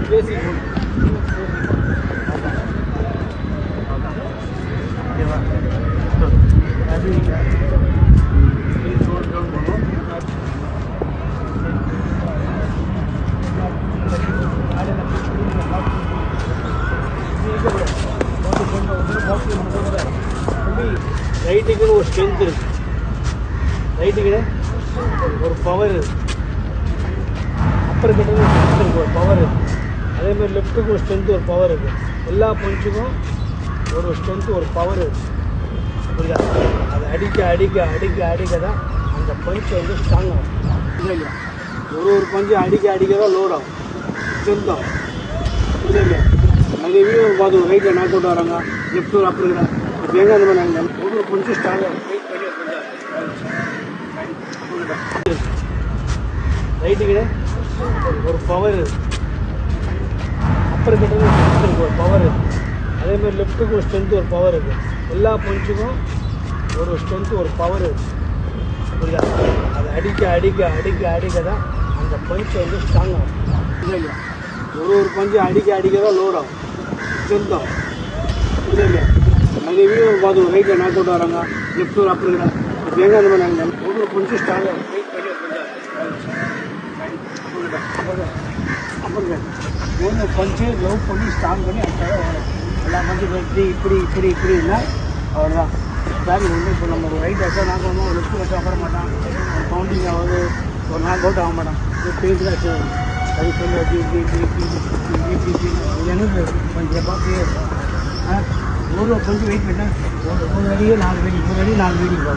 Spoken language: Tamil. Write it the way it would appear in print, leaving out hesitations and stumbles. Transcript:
பேசிக் ஓகேவா? அது ரோட் டவுன் பண்ணும். ரைட்டுக்குன்னு ஒரு ஸ்ட்ரென்த் இருக்கு, ரைட்டுக்குன்னு ஒரு பவர் இருக்கு, அப்பர் கிட்ட ஒரு பவர் இருக்குது. அதேமாதிரி லெஃப்ட்டுக்கு ஒரு ஸ்ட்ரென்த்து ஒரு பவர் இருக்குது. எல்லா பஞ்சுக்கும் ஒரு ஸ்ட்ரென்த்து ஒரு பவர் இருக்குது. புரியுதா? அதை அடிக்க அடிக்க அடிக்க அடிக்க தான் அந்த பஞ்சு வந்து ஸ்ட்ராங் ஆகும். இல்லை இல்லையா? ஒரு பஞ்சு அடிக்க அடிக்க தான் லோட் ஆகும், ஸ்ட்ரென்த் ஆகும். இல்லை இல்லையா? நிறைய வீடியோ பார்த்து ரைட்டில் நாக் அவுட் வராங்க, லெஃப்ட் ஒரு அப்பர் இருக்கிறாங்க. இப்போ எங்கே அந்த மாதிரி நாங்கள் ஒரு பஞ்சு ஸ்ட்ராங் ஆகும். வெயிட் பண்ணி ரைட்டுக்கிட்ட ஒரு பவர் இருக்குது, அப்பர் கிட்ட ஒரு பவர் இருக்குது. அதேமாதிரி லெஃப்ட்டுக்கு ஒரு ஸ்ட்ரென்த்து ஒரு பவர் இருக்குது. எல்லா பஞ்சுக்கும் ஒரு ஸ்ட்ரென்த்து ஒரு பவர் இருக்குது. புரியுதா? அதை அடிக்க அடிக்க அடிக்க அடிக்க தான் அந்த பஞ்சு வந்து ஸ்ட்ராங் ஆகும். இல்லை இல்லையா? ஒரு பஞ்சு அடிக்க அடிக்க தான் லோட் ஆகும், ஸ்ட்ரென்த் ஆகும். இல்லை இல்லையா? நிறைய வீடியோ பார்த்து ரைட்டில் நாக் அவுட் வராங்க, லெஃப்ட் ஒரு அப்பர் இருக்கிறாங்க. இப்போ எங்கே அந்த மாதிரி நாங்கள் ஒரு பஞ்சு ஸ்ட்ராங் ஆகும். வெயிட் பண்ணி அப்புறம் ஒன்று பஞ்சு லவ் பண்ணி ஸ்ட்ராங் பண்ணி அதுக்காக வரும். எல்லா பஞ்சு இப்படி இப்படி இப்படி இப்படி இல்லை, அவ்வளோதான். பேக் வந்து இப்போ நம்ம ஒரு ரைட் வச்சா நாங்கள் வந்து ஒரு லெஃப்ட் வச்சா வர மாட்டான், ஒரு கவுண்டிங் ஆகுது, ஒரு நாக் அவுட் ஆக மாட்டான். இது பேஜ் தான் வச்சு அது சொல்லி அப்படி இப்படி இப்படி இப்படி இப்படி இப்படி எனக்கு கொஞ்சம் பார்த்து ஒரு பஞ்சு வெயிட் பண்ணால் ஒரு அடியே 4 வெடி, 4 வெடி பார்க்கும்.